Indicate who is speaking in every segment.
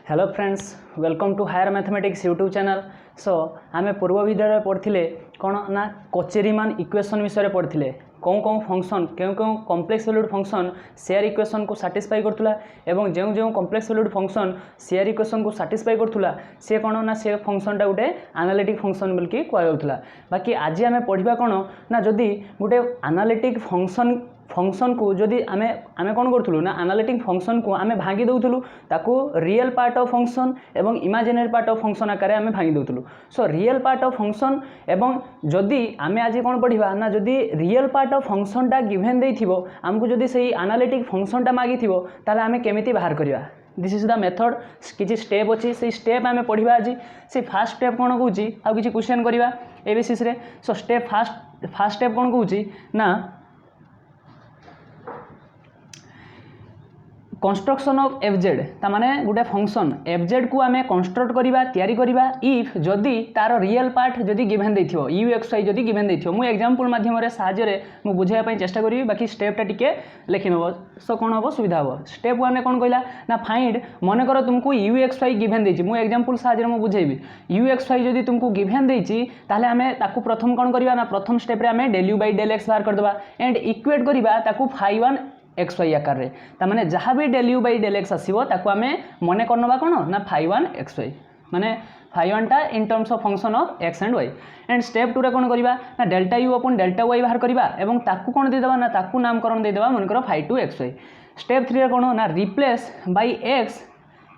Speaker 1: Hello friends, welcome to higher mathematics YouTube channel. So आम पूर्व video पढ़ते कौन ना कोचेरीमान इक्वेशन विषय पढ़ते कौन कौन फंक्शन क्यों क्यों complex valued function share equation को साटिस्फाई करथुला एवं जो जो complex valued function share equation को साटिस्फाई करथुला से कौन ना से फंक्शनटा गोटे एनालिटिक फंक्शन बोलिकी कहउथुला। बाकी आज आम पढ़ा कौन ना जदि गोटे एनालिटिक फंक्शन को जदि आमे आमे कौन करूँ ना एनालिटिक फंक्शन को आमे भांगी दउथुलु ताकू रियल पार्ट ऑफ फंक्शन एवं इमेजिनरी पार्ट ऑफ फंक्शन आकार आमे भांगी दउथुलु। So real part of function एवं जदि आमे आज कौन पढ़ा ना जदि रियल पार्ट ऑफ फंक्शनटा गिवन देइथिबो आमको जदि सही एनालिटिक फंक्शनटा मागिथिबो ताले आमे केमिति बाहर करिया। This is the method. किसी स्टेप अच्छी से स्टेप आम पढ़ा आज से फास्ट स्टेप कौन कौन आउ कि क्वेश्चन करवा ए बेसिस रे। सो स्टेप फास्ट स्टेप कौन कौन ना कंस्ट्रक्शन ऑफ एफजेड तामाने गोटे फंक्शन एफजेड को आमे कंस्ट्रक्ट करवा तैयारी करवा इफ जदि तार रियल पार्ट जदि गिवन देथिबो यू एक्स वाई जदि गिवन देथिबो मु एग्जांपल माध्यम रे साहाय्य रे मु बुझाया पई चेष्टा करिवि। बाकी स्टेपटा टिके लिखि नबो सो कोन हबो सुविधा हबो। स्टेप 1 ने कोन कहला ना फाइंड मन कर तुमको यू एक्स वाई गिवन देछि मु एग्जांपल साहाय्य रे मु बुझेबी यू एक्स वाई जदि तुमको गिवन देछि ताले आमे ताकू प्रथम कोन करबा ना प्रथम स्टेप रे आमे del u by del x बाहर कर देबा एंड इक्वेट करबा ताकू phi1 एक्स वाई आकार रे तामाने जहाँ भी del u by del x आसीबो ताकू आमे मने करनबा कोन ना phi1 एक्स वाई माने phi1 टा in terms of function of x and y। And step 2 रे कोन करबा ना delta u upon delta y बाहर करबा एवं ताकू कोन दे देबा ना ताकू नामकरण दे देबा मन करो phi2 एक्स वाई। स्टेप 3 रे कोन ना replace by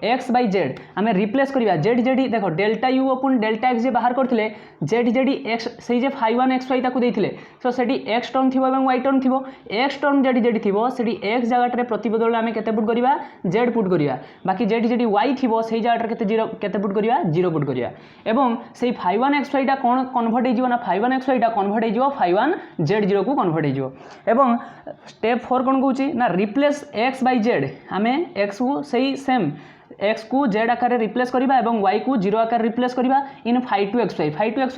Speaker 1: x by z आमे रिप्लेस करबा z जेडी देखो delta u upon delta x जे बाहर करथिले z जेडी x सही जे phi1 एक्स वाई ताकू देथिले सो सेडी x टर्म थिबो एवं y टर्म थिबो x टर्म जेडी जेडी थिबो सेडी x जगह रे प्रतिबदल आमे केते पुट करबा z पुट करबा बाकी जेडी जेडी y थिबो सही जगह रे केते 0 केते पुट करबा 0 पुट करबा एवं सही phi1 एक्स वाई टा कोन कन्वर्ट हे जिवो ना phi1 एक्स वाई टा कन्वर्ट हे जिवो phi1 z0 को कन्वर्ट हे जिवो। एवं स्टेप 4 कोन कहूची ना रिप्लेस x बाय z आमे x को सही सेम x को z आकार रिप्लेस करबा एवं y को 0 आकार रिप्लेस करबा इन phi2 एक्स वाई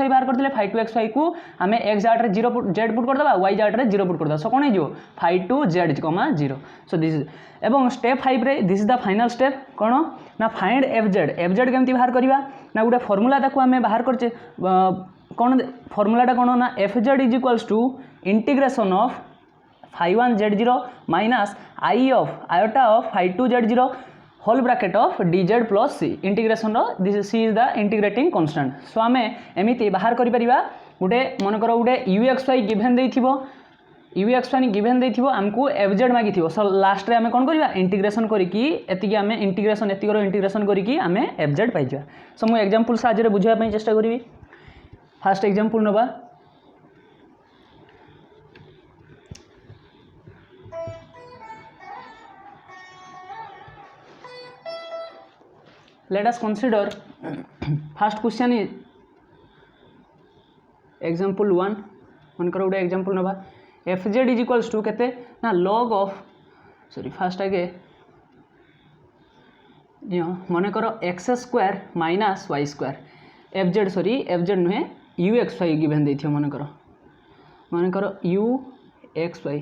Speaker 1: बाहर करथिले phi2 एक्स वाई को आमे x जगह 0 z पुट कर देबा y जगह 0 पुट कर देबा सो कोन हे जो phi2 z, 0। So this is एवं स्टेप 5 रे this is the final step कोन ना फाइंड एफजेड केमती बाहर करबा ना गोटे फार्मूला ताकू आमे बाहर करचे कोन फार्मूलाटा कोन ना f z is equals to integration of phi1 z0 minus i of iota of phi2 z0 whole bracket of dz plus c integration this c is the integrating constant. So आमे एमिति बाहर करि परिबा गोटे मन कर गोटे u x y गिवन देथिबो u x y given देथिबो हमको fz मागिथिबो सो लास्ट रे आमे कोन करबा इंटीग्रेशन करिकि एतिकी आमे इंटीग्रेशन एतिकी रो इंटीग्रेशन करिकि आमे fz पाइ जा। सो मु एग्जांपल साहाय्य रे बुझाय पई चेष्टा करिवि। फर्स्ट एग्जांपल नबा let us consider first question is example 1 मन कर गोटे एग्जांपल नबा fz is equals to केते ना log of सॉरी फर्स्ट आगे मन कर x square minus y square fz sorry fz नुहे u x y गिवन देथियो मन कर u x y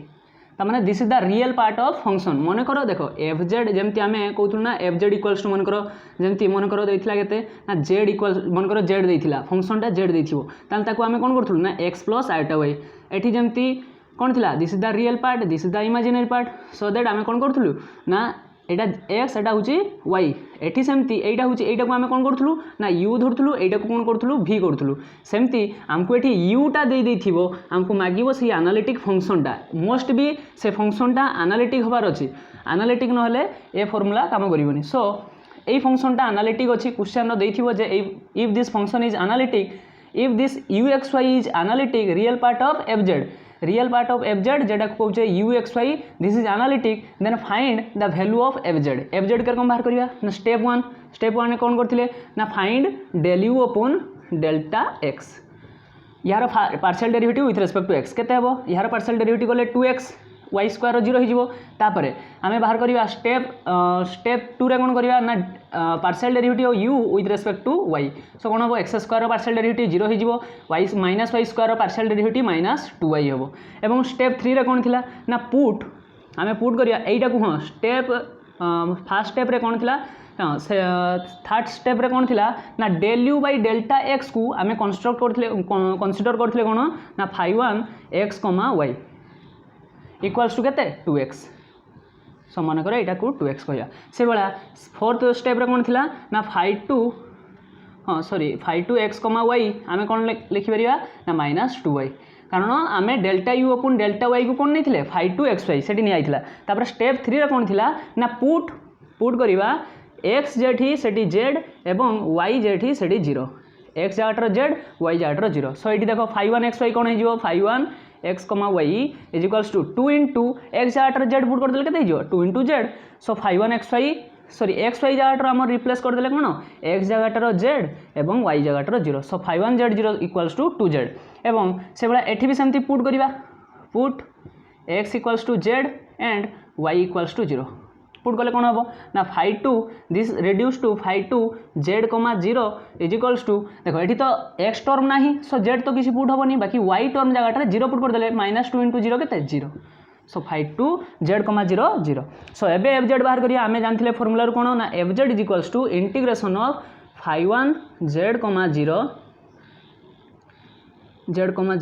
Speaker 1: तामाने this is the real part of function मन कर देखो fz जेमती आमे कहतु ना fz इक्वल्स टू मन कर जेमती मन कर देथिला केते ना z इक्वल मन कर z देथिला फंक्शनटा z देथिबो तान ताको आमे कोन करथुल ना x प्लस आयोटा y एठी जेमती कोन थिला this is the real part this is the imaginary part so that आमे कोन करथुलु ना एटा x एटा होची y एठी सेमती एटा होची एटा को आमे कोन करथुलु ना u धरथुलु एटा को कोन करथुलु v करथुलु सेमती हमको एठी u टा दे देथिबो हमको मागिबो से एनालिटिक फंक्शनटा मोस्ट बी से फंक्शनटा एनालिटिक होबार अछि एनालिटिक न होले ए फार्मूला काम करिवोनी। सो ए फंक्शनटा एनालिटिक अछि क्वेश्चन न देथिबो जे if this function is analytic if this u x y is analytic real part of fz real part of fz zeta को कहउचे u x y this is analytic then find the value of fz कर कोन बाहर करिया ना step 1 ने कोन करथिले ना find del u upon delta x यार partial derivative with respect to x केते हबो यार पार्शियल डेरिवेटिव गले 2x y स्क्वायर 0 हो जिवो तापरे आमे बाहर करिया स्टेप 2 रे कोन करिया ना partial derivative u with respect to y सो कोन हबो x स्क्वायर पार्शियल डेरिवेटिव 0 हो जिवो y minus y square partial derivative minus 2y हबो। एवं स्टेप 3 रे कोन थिला ना पुट आमे पुट करिया एइटा को हां स्टेप फास्ट स्टेप रे कौन थिला से थर्ड स्टेप रे कौन थिला ना del u by delta x को आम कंस्ट्रक्ट करथिले कंसीडर करथिले कौन ना 5 x, y इक्वल्स टू केते 2x। सो मन कर यहाँ को 2x कहया से भाया फोर्थ स्टेप रे कौन थिला ना 5 x, y आम कौन लिखिपर ना -2y कारण आम delta u upon delta Y को कौन नहीं 5 x, y से नहीं तापर स्टेप 3 रे कौन थिला ना पुट करवा एक्स जेठी सेठी जेड एवं वाई जेठी सेठी 0 एक्स जगह जेड वाई जगह 0। सो ये देख 5 x, y कौन हो 5 x, y is equals to 2 into x जगह जेड पुट करदे के 2 into z. So 5 x, y sorry x y जगह आम रिप्लेस करदे कौन एक्स जगह जेड एवं वाई जगह 0। सो 5 z 0 इक्वल्स टू 2 z एवं से भाया एठी भी सेमती पुट करवा put x equals to z and y equals to 0 put कले कौन हम ना 5 this reduce to 5 z, 0 is equals to देखो ये तो x टर्म ना सो z तो किसी पुट हेनी बाकी y टर्म जगह 0 पुट करदे -2 इंटू 0 के 0। सो 5 z, 0 0। सो एबे एफ जेड बाहर करिया आमे जानथिले फॉर्मूला कौन ना f z is equals to integration of 5 z,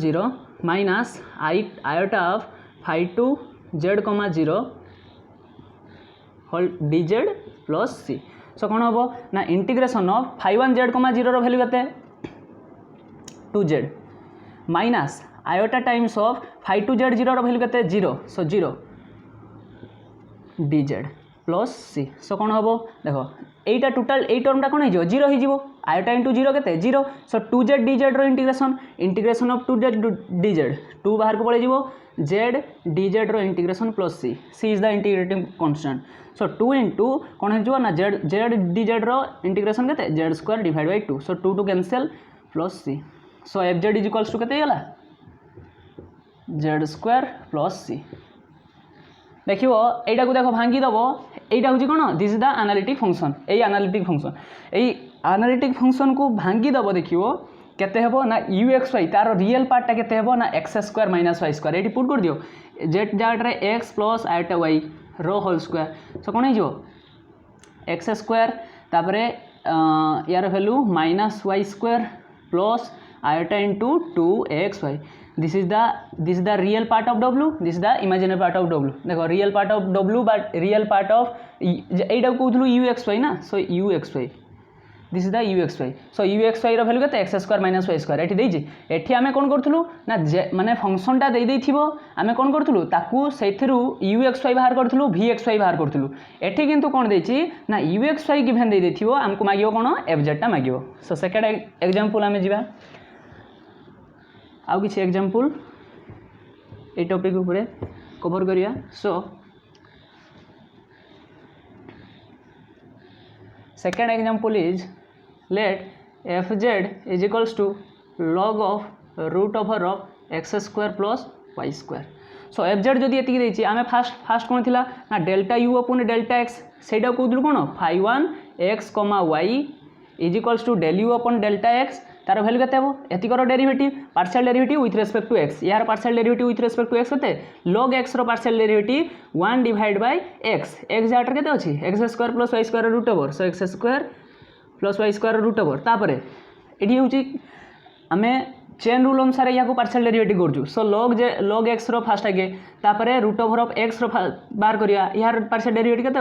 Speaker 1: 0 minus iota of 5 z, 0 whole dz plus c। So कौन हम ना इंटीग्रेशन ऑफ 5 z, 0 वैल्यू के 2z minus iota times of 5 z, 0 value के 0 so 0 dz plus c। So कौन हम देखो यहीटा total यही टर्मटा कौन हो 0 हो आयोटा इंटू 0 के 0। सो 2z dz रो इंटीग्रेशन ऑफ 2z dz 2 बाहर को पड़े z dz रो integration plus c is the integrating constant. So 2 into कौन हो ना z dz रो इंटीग्रेशन के z square divide by 2। So 2 cancel plus c। So f z is equals to के z स्क्वायर प्लस c। देखो यहाँ को देख भांगी दब यहाँ हूँ कौन this is the analytic function यही एनालिटिक फंक्शन को भांगी दब देखो केते हेबो ना यू एक्स वाई तार रियल पार्टा केते हेबो ना x square minus y square ये पुट कर दियो जेड जगह एक्स प्लस आयोटा वाई रो होल स्क्वायर। सो कौन हो एक्स स्क्वायर तापर यार value minus y square plus iota into 2x, y this is the real part of w this is the imaginary part of w। देखो real part of w but real part of यहीटा कहूँ u x y ना। So u x y this is the u x y. So u x y value के x square minus y square ये देती एठी आम कौन करूँ ना माने फंक्शनटा देदेव आम कौन करूँ ताकू से यू एक्स वाई बाहर करूँ वी एक्स वाई बाहर करूँ एठी किंतु कौन देती ना यू एक्स वाई गिभेन देदेव आमको मांग कौन एफ जेडटा मांग। सो सेकेंड एग्जांपल आम जा आउ किसी एग्जांपल ये टॉपिक उपरे कवर करिया। So second example is let f z is equals to log of root over of x square plus y square. So f z जदि एतिकी देछि आमे फास्ट कौन थिला ना delta u upon delta x सेटा कहूँ कौन 5 x, y is equals to del u upon delta x तार वैल्यू केते हेबो एतिकर derivative partial derivative with respect to x यार partial derivative with respect to x केते log x रो partial derivative 1 divide by x x जाटर केते अछि x square plus y square root over. So x square plus y square root over तापर एठी होछि आमे चेन रूल अनुसार या को पार्शियल डेरिवेटिव करजु। सो log x रो फास्ट आगे तापर रूट ओवर ऑफ x रो बाहर करिया यार पार्शियल डेरिवेटिव केते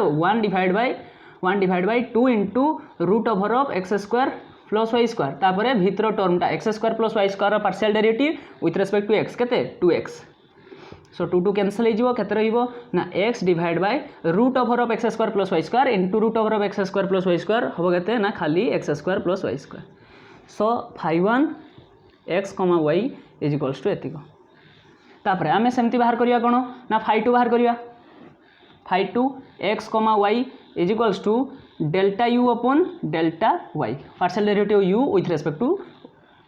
Speaker 1: 1 divide by 2 into root over of x square plus y square तापर भितर टर्मटा x square plus y square partial derivative with respect to x केते 2x। सो 2 कैंसल हो ना x divide by root over of x square plus y square into root over of x square plus y square हम कहते ना खाली x square plus y square. So 5 x, y is equals to एतिक तापर आम सेमती बाहर करिया कौन ना 5 बाहर करिया 5 x, y is equals to delta u upon delta y partial derivative u with respect to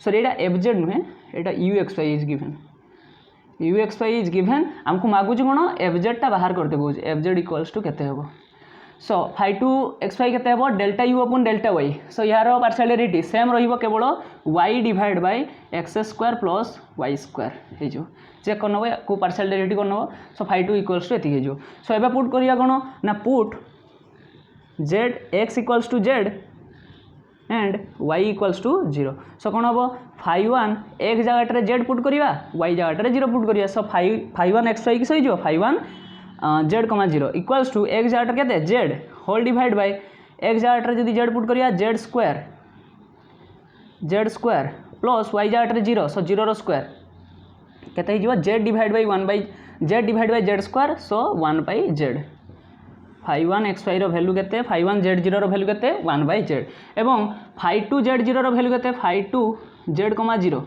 Speaker 1: sorry एटा एफ जेड नुहे एटा u x y is given आमको मागुच कौन एफ जेडटा बाहर करते कौच एफ जेड इक्वल्स टू केते हेबो। सो 5 x, y केते हेबो delta u upon delta y. So यार पार्शियल डेरिवेटिव सेम रहिबो केवल y divide by x square plus y square हे जो चेक करनबो को पार्शियल डेरिवेटिव करनबो। सो 5 इक्वल्स टू एति हे जो। सो एबे पुट करिया कौन ना put z x equals to z and y equals to 0 so कौन हम 5 एक्स जगह जेड पुट करवा वाई जगह 0 पुट करवा सो 5 एक्स वाई किस हो 5 z comma 0 equals to x जगह के z whole divide by x जगह जब जेड पुट करवा जेड स्क्वायर प्लस वाई जगह 0 सो 0 स्क्वायर केते हो z divide by 1 by z divide by z square so 1 by z 5 x y value के 5 z 0 value के 1 बाय जेड एवं 5 z 0 value के 5 जेड कमा 0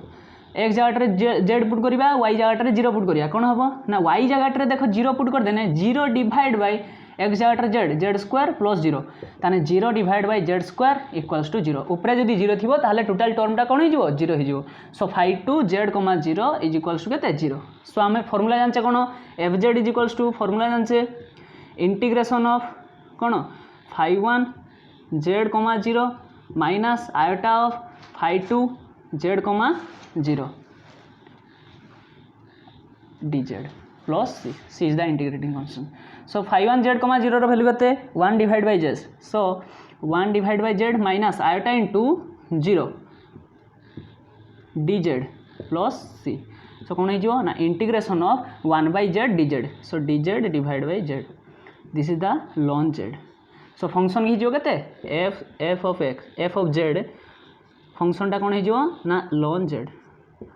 Speaker 1: एक्स जगह z put करवा Y जगह 0 पुट करवा कौन हम ना वाई जगह देख 0 पुट कर देने 0 डिवाइड बाय एक्स जगह जेड स्क्वायर प्लस 0 ताने 0 divide by z square equals to 0 उपरे जदि 0 थी ताहले टोटल टर्मटा कौन हो 0 हो सो 5 z comma 0 is equals to के 0 सो आम फर्मूला जानचे कौन f z is equals to formula जानचे इंटीग्रेशन ऑफ कौन 5 z comma 0 minus iota of 5 z comma 0 dz plus c is the integrating function so 5 z comma 0 value के 1 divide by z so 1 divide by z minus iota into 0 dz plus C so कौन हो ना integration of 1 by z dz so dz divide by z this is the ln z so function हो के f of z फंक्शनटा कौन हो ना ln z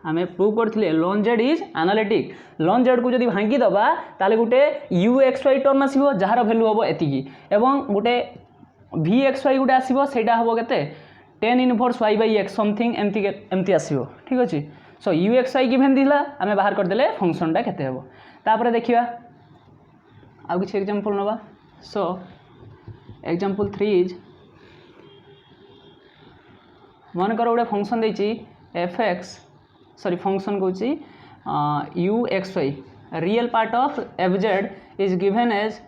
Speaker 1: आम प्रूव करते lawn Z is analytic lawn Z को जब भांगी दबा ताले गोटे यू एक्स वाई टर्म आसो जार भैल्यू हम एति एवं गोटे भी एक्स वाई गोटे आसो सेटा हम के 10 inverse y by x something एमती आसो ठीक अच्छे so u x y given दिला आम बाहर करदे फंक्शनटा केते हम तापर देखिया आउ किसी एग्जांपल नवा सो एग्जांपल 3 इज मन कर गोटे फंक्शन देछि एफ एक्स सॉरी फंक्शन कौन u x y real part of f z is given as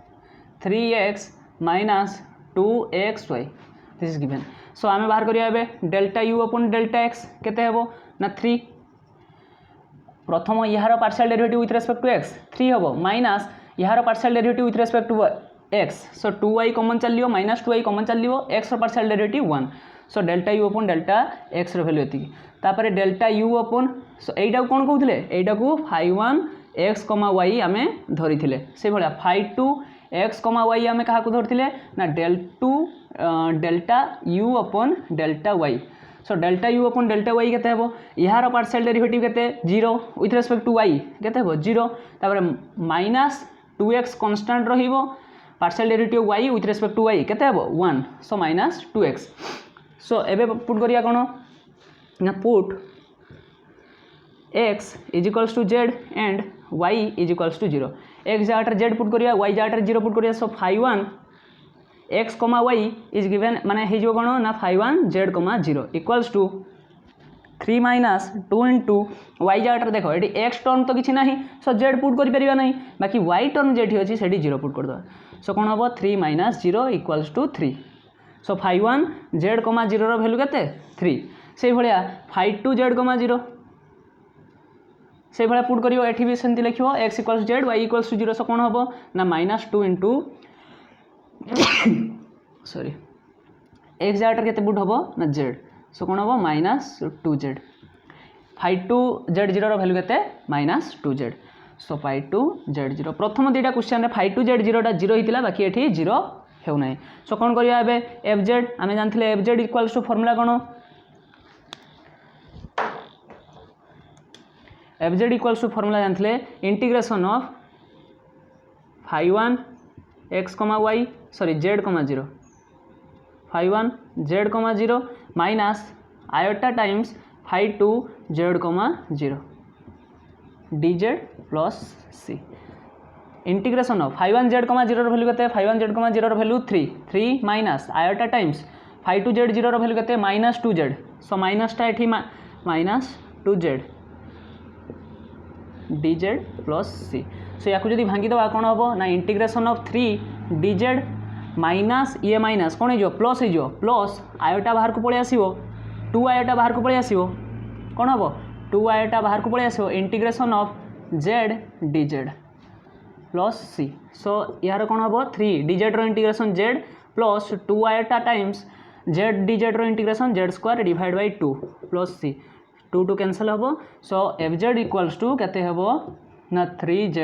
Speaker 1: 3x minus 2xy this is given so आम बाहर करिया delta u upon delta x केते हेबो ना 3 प्रथम यार partial derivative with respect to x 3 हेबो माइनस यार partial derivative with respect to x so 2y common चलियो माइनस 2y कॉमन चलियो x पार्शियल डेरिवेटिव 1 सो delta u upon delta x value एति तापर डेल्टा यू अपन सो एटा कौन कहते एटा को 5 एक्स कमा वाई आम धरी से भाया 5 एक्स कमा वाई आम क्या धरते ना delta u upon delta y so delta u upon delta y केते हेबो यार पार्शियल डेरिवेटिव केते 0 विथ रेस्पेक्ट टू वाई केते हेबो 0 तापर माइनस 2x कांस्टेंट रहिबो partial derivative y with respect to y केते हेबो 1 सो माइनस 2x सो एबे पुट करिया कोन ना put x is equals to z and y is equals to 0 x जगह जेड पुट करिया y जगह 0 पुट करिया so 5 x comma y is given माने हो कौन ना 5 z comma 0 equals to 3 minus 2 into y जगह देख ये एक्स टर्म तो किसी ना सो जेड पुट कर ना बाकी वाई टर्म जेठी अच्छी से 0 पुट करदे सो कौन हम 3 minus 0 equals to 3 so 5 z comma 0 value के 3 से भाया 5 जेड कमा 0 से भाया पुट करियो एठी भी सेमती लिखियो x equals z y equals to 0 so कौन हम ना माइनस 2 इंटू सॉरी एक्स जगह के पुट हम ना जेड सो कौन हम माइनस 2 जेड 5 जेड 0 भैल्यू के माइनस 2 जेड सो 5 जेड 0 प्रथम दुईटा क्वेश्चन 5 जेड 0टा 0 होता बाकी ये 0 होना सो कौन करिया एफ जेड आम जानते f z equals to formula कौन f z equals to formula जानते integration of 5 x comma y sorry z comma 0 5 z comma 0 minus iota times 5 z comma 0 dz plus c integration of 5 z comma 0 value के 5 z comma 0 value 3 minus iota times 5 z 0 value के minus 2 z so माइनसटा ये minus 2 z dz plus सी so या जब भांगी दबा कौन हम ना इंटीग्रेशन ऑफ 3 dz माइनस ये माइनस कौन हो प्लस हो प्लस आयोटा बाहर को पलि आसो 2 आयोटा बाहर को पलि आसो कौन हम 2 आयोटा बाहर को पलि आसो integration of z dz plus C so यार कौन हम 3 dz रो integration z plus 2 iota times z dz रो integration z square divide by 2 plus c 2 two cancel हम so f z equals to केते हम ना 3z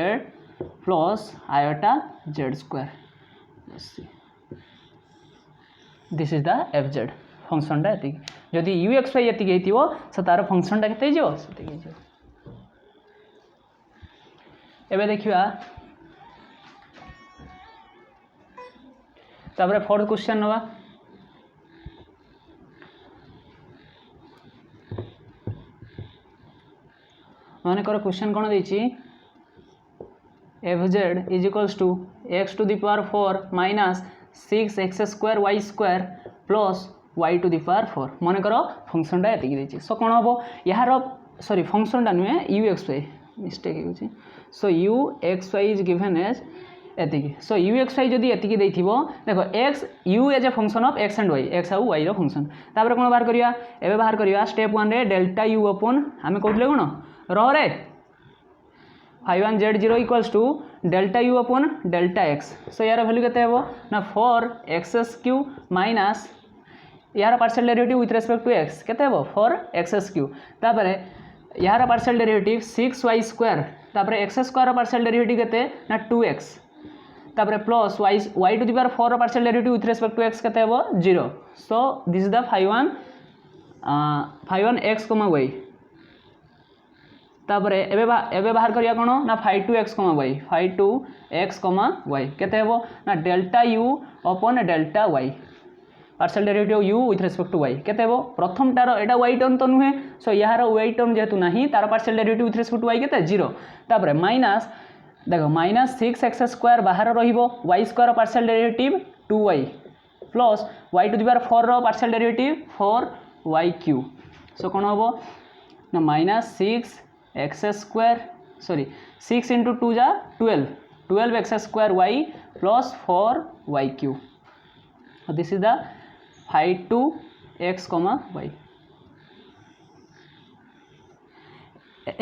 Speaker 1: plus iota z square plus C this is the f z फंक्शनटा ये जदि you x Y ये सो तार फंक्शनटा के एबे देखिया तापर फोर्थ क्वेश्चन नवा माने कर क्वेश्चन कौन देछि f z is equals to x to the power 4 minus 6x square y square plus y to the power 4 मन कर फंक्शनटा ये देछि सो कौन हम यार सॉरी फंक्शनटा नुहे यू एक्स वाई मिस्टेक हो so u x y is given as एतिकी सो यू एक्स वाई जदि एतिकी देथिबो देखो x u as a function of x and y x आउ वाई रो फंक्शन तापर कोन बाहर करिया एबे बाहर करिया स्टेप 1 रे डेल्टा यू अपॉन हमें कहले कोन रह रे 5 equals to delta u upon delta x so यार वैल्यू केते हेबो ना 4x³ माइनस यार partial derivative with respect to x केते हेबो 4x³ तापर यार पार्शियल डेरिवेटिव 6y² तापर एक्स स्क्वायर पार्शियल डेरिवेटिव केते ना 2x तापर plus y to the power 4 partial derivative with respect to x केते हेबो 0 so this is the 5(1)x, y तापर एबे बाहर करिया कोन ना 5(2)x, y 5(2)x, y केते हेबो ना delta u upon delta y partial derivative u with respect to y केते हेबो प्रथम टार एटा y टर्म तो नुहे सो यार y टर्म जेतु नाही तार partial derivative with respect to y केते 0 तापर माइनस देखो माइनस 6x स्क्वायर बाहर रहिबो y square partial derivative 2y plus y to the power 4 रो पार्शियल डेरिवेटिव 4y³ सो कोन होबो ना minus 6x square sorry 6 into 2 जा 12x square y plus 4y³ this is the 5(2)x, y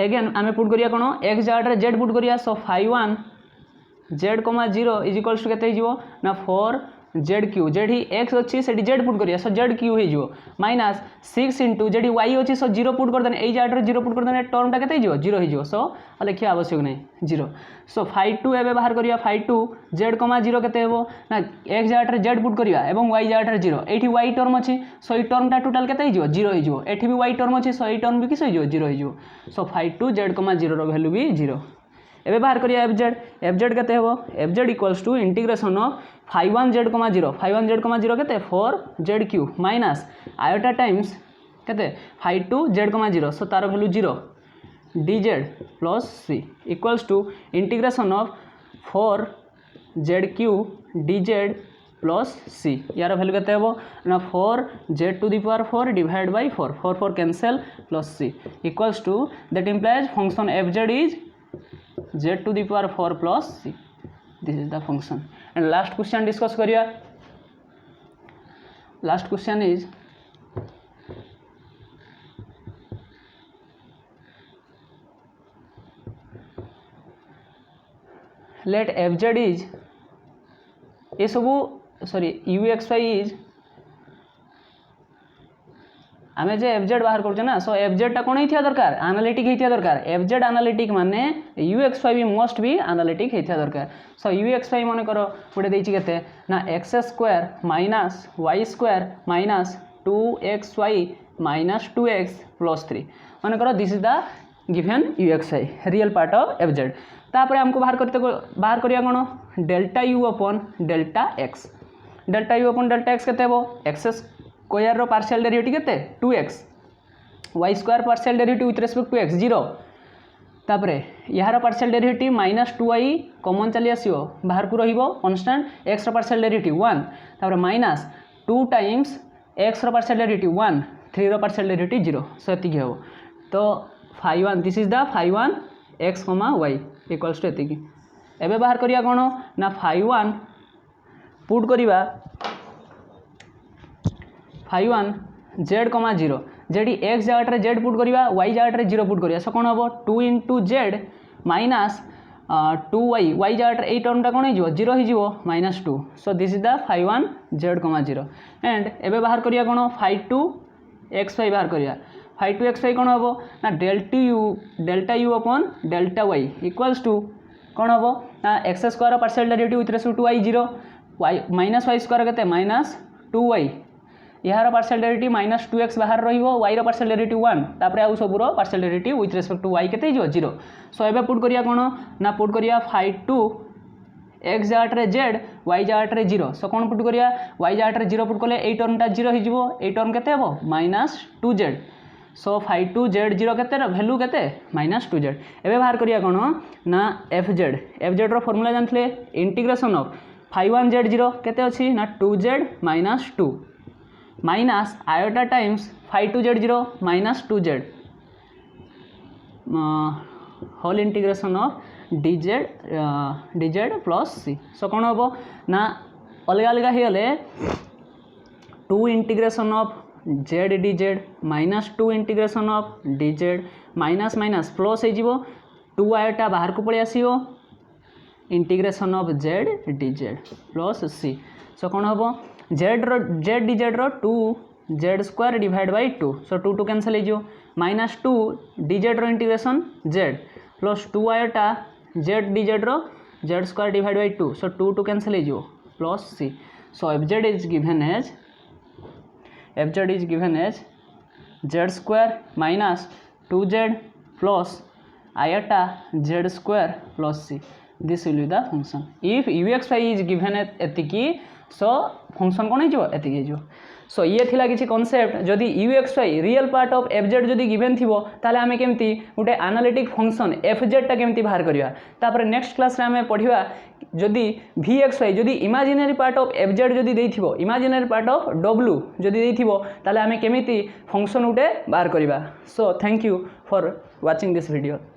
Speaker 1: again आम put करिया कोन x जगह z put करिया सो 5(1)z, 0 is equals to केते हिजो ना 4z³ जेडी x अछि सेडी z पुट करिया सो z³ हिजो माइनस 6 इंटू जेडी y अछि सो 0 पुट कर देने एई जगह 0 पुट कर देने टर्म टा केते हिजो 0 हिजो सो लिखिया आवश्यक नै 0 सो 5(2) एबे बाहर करिया 5(2)z, 0 केते हेबो ना x जगह z पुट करिया एवं y जगह 0 एठी y टर्म अछि सो ई टर्म टा टोटल केते हिजो 0 हिजो एठी भी y टर्म अछि सो ई टर्म भी किस हिजो 0 हिजो सो 5(2)z, 0 रो वैल्यू भी 0 एबे बाहर करिया एफ जेड केते हेबो f z equals to integration of 5(1)z, 0 5(1)z, 0 केते 4z³ माइनस आयोटा टाइम्स केते 5(2)z, 0 सो तार value 0 dz plus c equals to integration of 4z³ dz plus c यार वैल्यू केते हेबो ना 4z to the power 4 divide by 4 4 cancel plus c equals to that implies function f z is z to the power 4 plus c this is the function and last question discuss करिया last question is let f z is ये सब sorry u x y is आम जे F Z बाहर करछे ना सो f Z कौन होता दरकार एनालिटिक होता दरकार एफ जेड एनालिटिक माने यू एक्स वाई भी मस्ट भी एनालिटिक होता दरकार सो यू एक्स वाई मन कर गोटे देछि केते ना x square minus y square minus 2xy minus 2x plus 3 मन कर this is the given u x y real part of f z तापर हमको बाहर करिया कोन delta u upon delta x केते हेबो एक्स स्क्वायर रो पार्शियल डेरिवेटिव केते 2x y square partial derivative with respect to x 0 तापर यार partial derivative minus 2y common चली आसीबो बाहर को रहिबो कांस्टेंट x रो पार्शियल डेरिवेटिव 1 तापर माइनस 2 टाइम्स x रो पार्शियल डेरिवेटिव 1 3 रो पार्शियल डेरिवेटिव 0 सो एति हेबो तो 5(1) this is the 5(1)x, y equals to एति एबे बाहर करिया कोन ना 5(1) पुट करिवा 5(1)z, 0 जेडी x जगह z पुट करिवा y जगह 0 पुट करिया सो कोन हबो 2 into z minus 2y y जगह ये टर्मटा कौन हो 0 हो -2 सो this is the five 1 z, 0 and एबे बाहर करिया कौन फाइव 2 x5 बाहर करिया फाइव 2 x5 कौन हम ना delta u upon delta y equals to कौन हम ना x square partial derivative with respect to y 0 y minus y square के -2y यार पार्शियल डेरिवेटिव -2x बाहर रहिबो y रो पार्शियल डेरिवेटिव 1 तापर आउ सबुर partial derivative with respect to y केते हो 0 सो एबे पुट करिया कोन ना पुट करिया फाइव 2 x जगह z y जगह 0 सो कोन पुट करिया y जगह 0 पुट कले ए टर्मटा 0 हो जिवो ए टर्म केते हबो -2z सो फाइव 2 z 0 केते वैल्यू केते -2z एबे बाहर करिया कोन ना fz रो फार्मूला जानथले इंटीग्रेशन ऑफ फाइव 1 z 0 केते अछि ना 2z -2 minus iota times five 2 z 0 -2z whole integration of dz plus C so कौन हम ना अलग अलग हो गले 2 integration of z dz -2 integration of dz minus minus plus हो 2 आयोटा बाहर को पड़े आसो integration of z dz plus C so कौन हम z dz row 2 z square divide by 2 so 2 2 cancel हो -2 dz रो integration z plus 2 iota z dz रो z square divide by 2 so 2 2 cancel हो plus C so fz is given as z square minus 2z plus iota z square plus C this will be the function if ux5 is given एतिकी so function कौन हो so ये थिला किसी concept जदि ux5 real part of fz जदि given थिबो ताले आमे केमती गोटे एनालिटिक फंक्शन fz टा केमती बाहर करिया तापर नेक्स्ट क्लास रे आमे पढ़िबा जदि vxy जदि इमेजिनरी पार्ट ऑफ fz जदि देइथिबो इमेजिनरी पार्ट ऑफ w जदि देइथिबो ताले आमे केमिति फंक्शन गोटे बाहर करिबा so thank you for watching this video.